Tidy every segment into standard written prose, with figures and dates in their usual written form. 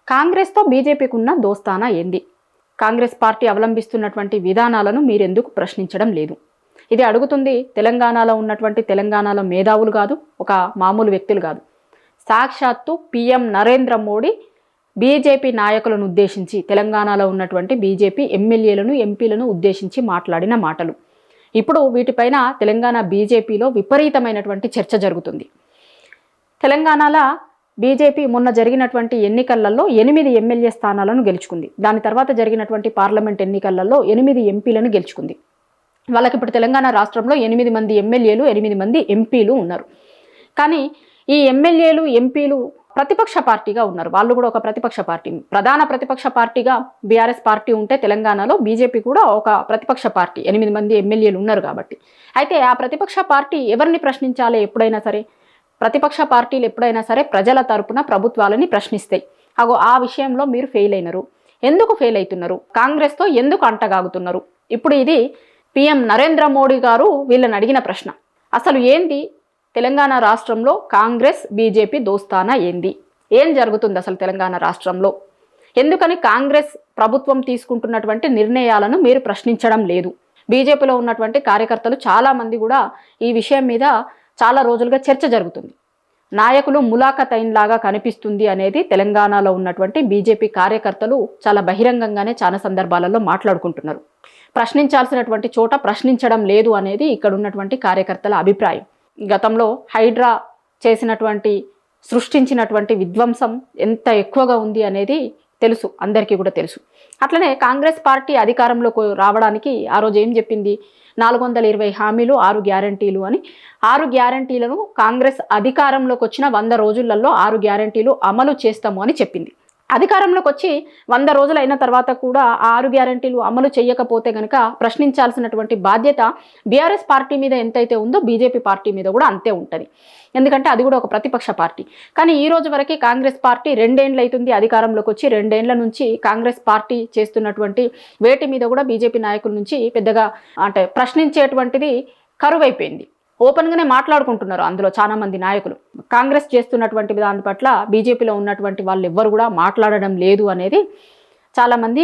కాంగ్రెస్తో బీజేపీకి ఉన్న దోస్తానా ఏంది? కాంగ్రెస్ పార్టీ అవలంబిస్తున్నటువంటి విధానాలను మీరెందుకు ప్రశ్నించడం లేదు? ఇది అడుగుతుంది తెలంగాణలో ఉన్నటువంటి తెలంగాణలో మేధావులు కాదు, ఒక మామూలు వ్యక్తులు కాదు. సాక్షాత్తు పిఎం నరేంద్ర మోడీ బీజేపీ నాయకులను ఉద్దేశించి, తెలంగాణలో ఉన్నటువంటి బీజేపీ ఎమ్మెల్యేలను ఎంపీలను ఉద్దేశించి మాట్లాడిన మాటలు. ఇప్పుడు వీటిపైన తెలంగాణ బీజేపీలో విపరీతమైనటువంటి చర్చ జరుగుతుంది. తెలంగాణలో బీజేపీ మొన్న జరిగినటువంటి ఎన్నికలలో 8 ఎమ్మెల్యే స్థానాలను గెలుచుకుంది. దాని తర్వాత జరిగినటువంటి పార్లమెంట్ ఎన్నికలలో 8 ఎంపీలను గెలుచుకుంది. వాళ్ళకి ఇప్పుడు తెలంగాణ రాష్ట్రంలో 8 మంది ఎమ్మెల్యేలు, 8 మంది ఎంపీలు ఉన్నారు. కానీ ఈ ఎమ్మెల్యేలు ఎంపీలు ప్రతిపక్ష పార్టీగా ఉన్నారు. వాళ్ళు కూడా ఒక ప్రతిపక్ష పార్టీ, ప్రధాన ప్రతిపక్ష పార్టీగా బీఆర్ఎస్ పార్టీ ఉంటే తెలంగాణలో బీజేపీ కూడా ఒక ప్రతిపక్ష పార్టీ, 8 మంది ఎమ్మెల్యేలు ఉన్నారు కాబట్టి. అయితే ఆ ప్రతిపక్ష పార్టీ ఎవరిని ప్రశ్నించాలి? ఎప్పుడైనా సరే ప్రతిపక్ష పార్టీలు ఎప్పుడైనా సరే ప్రజల తరపున ప్రభుత్వాలని ప్రశ్నిస్తాయి. ఆ విషయంలో మీరు ఫెయిల్ అయినారు. ఎందుకు ఫెయిల్ అవుతున్నారు? కాంగ్రెస్తో ఎందుకు అంటగాగుతున్నారు? ఇప్పుడు ఇది పిఎం నరేంద్ర మోడీ గారు వీళ్ళని అడిగిన ప్రశ్న. అసలు ఏంది తెలంగాణ రాష్ట్రంలో కాంగ్రెస్ బీజేపీ దోస్తానా ఏంది? ఏం జరుగుతుంది అసలు తెలంగాణ రాష్ట్రంలో? ఎందుకని కాంగ్రెస్ ప్రభుత్వం తీసుకుంటున్నటువంటి నిర్ణయాలను మీరు ప్రశ్నించడం లేదు? బీజేపీలో ఉన్నటువంటి కార్యకర్తలు చాలామంది కూడా ఈ విషయం మీద చాలా రోజులుగా చర్చ జరుగుతుంది. నాయకులు ములాఖతైన్ లాగా కనిపిస్తుంది అనేది తెలంగాణలో ఉన్నటువంటి బీజేపీ కార్యకర్తలు చాలా బహిరంగంగానే చాలా సందర్భాలలో మాట్లాడుకుంటున్నారు. ప్రశ్నించాల్సినటువంటి చోట ప్రశ్నించడం లేదు అనేది ఇక్కడ ఉన్నటువంటి కార్యకర్తల అభిప్రాయం. గతంలో హైడ్రా సృష్టించినటువంటి విధ్వంసం ఎంత ఎక్కువగా ఉంది అనేది తెలుసు, అందరికీ కూడా తెలుసు. అట్లనే కాంగ్రెస్ పార్టీ అధికారంలోకి రావడానికి ఆ రోజు ఏం చెప్పింది? 420 హామీలు, 6 గ్యారంటీలు అని. 6 గ్యారంటీలను కాంగ్రెస్ అధికారంలోకి వచ్చిన 100 రోజులలో 6 గ్యారంటీలు అమలు చేస్తాము అని చెప్పింది. అధికారంలోకి వచ్చి 100 రోజులు అయిన తర్వాత కూడా ఆ 6 గ్యారంటీలు అమలు చేయకపోతే కనుక ప్రశ్నించాల్సినటువంటి బాధ్యత బీఆర్ఎస్ పార్టీ మీద ఎంతైతే ఉందో బీజేపీ పార్టీ మీద కూడా అంతే ఉంటుంది. ఎందుకంటే అది కూడా ఒక ప్రతిపక్ష పార్టీ. కానీ ఈ రోజు వరకు కాంగ్రెస్ పార్టీ 2 ఏళ్ళు అవుతుంది అధికారంలోకి వచ్చి. 2 ఏళ్ల నుంచి కాంగ్రెస్ పార్టీ చేస్తున్నటువంటి వేటి మీద కూడా బీజేపీ నాయకుల నుంచి పెద్దగా అంటే ప్రశ్నించేటువంటిది కరువైపోయింది. ఓపెన్గానే మాట్లాడుకుంటున్నారు అందులో చాలా మంది నాయకులు. కాంగ్రెస్ చేస్తున్నటువంటి దాని పట్ల బీజేపీలో ఉన్నటువంటి వాళ్ళు ఎవ్వరు కూడా మాట్లాడడం లేదు అనేది చాలామంది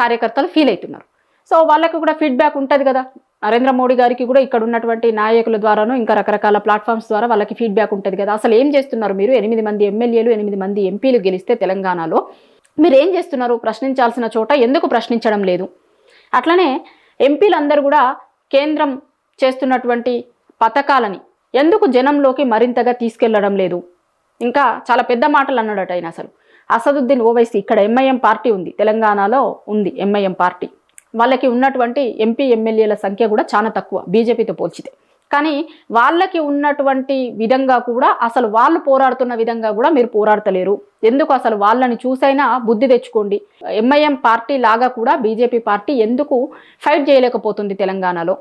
కార్యకర్తలు ఫీల్ అవుతున్నారు. సో వాళ్ళకు కూడా ఫీడ్బ్యాక్ ఉంటుంది కదా, నరేంద్ర మోడీ గారికి కూడా ఇక్కడ ఉన్నటువంటి నాయకుల ద్వారాను ఇంకా రకరకాల ప్లాట్ఫామ్స్ ద్వారా వాళ్ళకి ఫీడ్బ్యాక్ ఉంటుంది కదా. అసలు ఏం చేస్తున్నారు మీరు? 8 మంది ఎమ్మెల్యేలు, 8 మంది ఎంపీలు గెలిస్తే తెలంగాణలో మీరు ఏం చేస్తున్నారు? ప్రశ్నించాల్సిన చోట ఎందుకు ప్రశ్నించడం లేదు? అట్లనే ఎంపీలందరూ కూడా కేంద్రం చేస్తున్నటువంటి పథకాలని ఎందుకు జనంలోకి మరింతగా తీసుకెళ్లడం లేదు? ఇంకా చాలా పెద్ద మాటలు అన్నాడట ఆయన. అసలు అసదుద్దీన్ ఓవైసీ, ఇక్కడ ఎంఐఎం పార్టీ ఉంది, తెలంగాణలో ఉంది ఎంఐఎం పార్టీ. వాళ్ళకి ఉన్నటువంటి ఎంపీ ఎమ్మెల్యేల సంఖ్య కూడా చాలా తక్కువ బీజేపీతో పోల్చితే. కానీ వాళ్ళకి ఉన్నటువంటి విధంగా కూడా అసలు వాళ్ళు పోరాడుతున్న విధంగా కూడా మీరు పోరాడతలేరు. ఎందుకు? అసలు వాళ్ళని చూసైనా బుద్ధి తెచ్చుకోండి. ఎంఐఎం పార్టీ లాగా కూడా బీజేపీ పార్టీ ఎందుకు ఫైట్ చేయలేకపోతుంది తెలంగాణలో?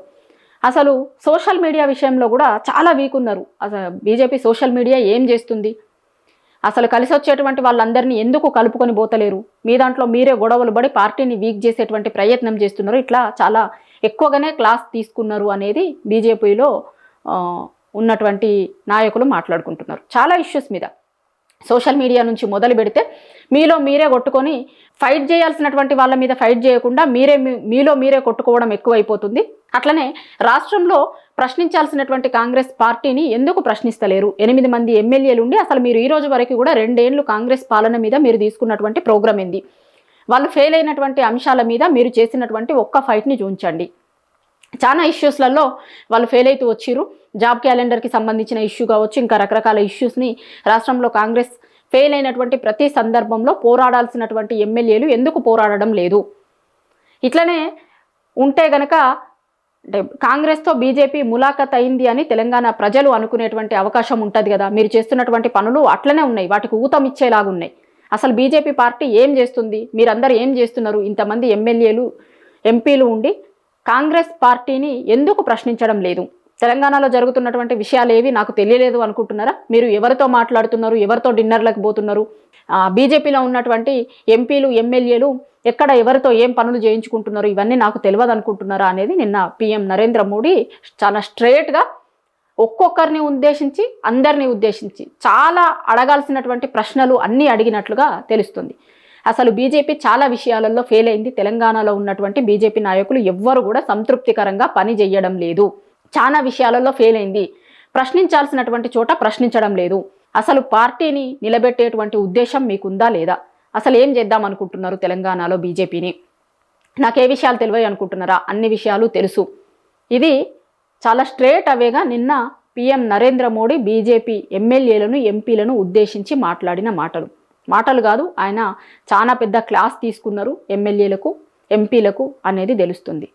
అసలు సోషల్ మీడియా విషయంలో కూడా చాలా వీక్ ఉన్నారు. అసలు బీజేపీ సోషల్ మీడియా ఏం చేస్తుంది? అసలు కలిసి వచ్చేటువంటి వాళ్ళందరినీ ఎందుకు కలుపుకొని పోతలేరు? మీ దాంట్లో మీరే గొడవలు పడి పార్టీని వీక్ చేసేటువంటి ప్రయత్నం చేస్తున్నారు. ఇట్లా చాలా ఎక్కువగానే క్లాస్ తీసుకున్నారు అనేది బీజేపీలో ఉన్నటువంటి నాయకులు మాట్లాడుకుంటున్నారు. చాలా ఇష్యూస్ మీద సోషల్ మీడియా నుంచి మొదలు పెడితే మీరే కొట్టుకొని ఫైట్ చేయాల్సినటువంటి వాళ్ళ మీద ఫైట్ చేయకుండా మీలో మీరే కొట్టుకోవడం ఎక్కువైపోతుంది. అట్లనే రాష్ట్రంలో ప్రశ్నించాల్సినటువంటి కాంగ్రెస్ పార్టీని ఎందుకు ప్రశ్నిస్తలేరు? 8 మంది ఎమ్మెల్యేలు ఉండి అసలు మీరు ఈ రోజు వరకు కూడా 2 ఏళ్ళు కాంగ్రెస్ పాలన మీద మీరు తీసుకున్నటువంటి ప్రోగ్రామ్ ఏంది? వాళ్ళు ఫెయిల్ అయినటువంటి అంశాల మీద మీరు చేసినటువంటి ఒక్క ఫైట్ని చూంచండి. చాలా ఇష్యూస్లలో వాళ్ళు ఫెయిల్ అవుతూ వచ్చిరు. జాబ్ క్యాలెండర్కి సంబంధించిన ఇష్యూ కావచ్చు, ఇంకా రకరకాల ఇష్యూస్ని రాష్ట్రంలో కాంగ్రెస్ ఫెయిల్ అయినటువంటి ప్రతి సందర్భంలో పోరాడాల్సినటువంటి ఎమ్మెల్యేలు ఎందుకు పోరాడడం లేదు? ఇట్లనే ఉంటే గనక అంటే కాంగ్రెస్తో బీజేపీ ములాఖత్ అయింది అని తెలంగాణ ప్రజలు అనుకునేటువంటి అవకాశం ఉంటుంది కదా. మీరు చేస్తున్నటువంటి పనులు అట్లనే ఉన్నాయి, వాటికి ఊతం ఇచ్చేలాగున్నాయి. అసలు బీజేపీ పార్టీ ఏం చేస్తుంది? మీరందరూ ఏం చేస్తున్నారు? ఇంతమంది ఎమ్మెల్యేలు ఎంపీలు ఉండి కాంగ్రెస్ పార్టీని ఎందుకు ప్రశ్నించడం లేదు? తెలంగాణలో జరుగుతున్నటువంటి విషయాలు ఏవి నాకు తెలియలేదు అనుకుంటున్నారా? మీరు ఎవరితో మాట్లాడుతున్నారు? ఎవరితో డిన్నర్లకు పోతున్నారు? బీజేపీలో ఉన్నటువంటి ఎంపీలు ఎమ్మెల్యేలు ఎక్కడ ఎవరితో ఏం పనులు చేయించుకుంటున్నారు? ఇవన్నీ నాకు తెలియదు అనుకుంటున్నారా అనేది నిన్న పిఎం నరేంద్ర మోడీ చాలా స్ట్రేట్గా ఒక్కొక్కరిని ఉద్దేశించి అందరిని ఉద్దేశించి చాలా అడగాల్సినటువంటి ప్రశ్నలు అన్నీ అడిగినట్లుగా తెలుస్తుంది. అసలు బీజేపీ చాలా విషయాలలో ఫెయిల్ అయింది. తెలంగాణలో ఉన్నటువంటి బీజేపీ నాయకులు ఎవ్వరు కూడా సంతృప్తికరంగా పని చేయడం లేదు. చాలా విషయాలలో ఫెయిల్ అయింది. ప్రశ్నించాల్సినటువంటి చోట ప్రశ్నించడం లేదు. అసలు పార్టీని నిలబెట్టేటువంటి ఉద్దేశం మీకుందా లేదా? అసలు ఏం చేద్దాం అనుకుంటున్నారు తెలంగాణలో బీజేపీని? నాకే విషయాలు తెలియవు అనుకుంటున్నారా? అన్ని విషయాలు తెలుసు. ఇది చాలా స్ట్రేట్ అవేగా నిన్న పిఎం నరేంద్ర మోడీ బీజేపీ ఎమ్మెల్యేలను ఎంపీలను ఉద్దేశించి మాట్లాడిన మాటలు కాదు, ఆయన చాలా పెద్ద క్లాస్ తీసుకున్నారు ఎమ్మెల్యేలకు ఎంపీలకు అనేది తెలుస్తుంది.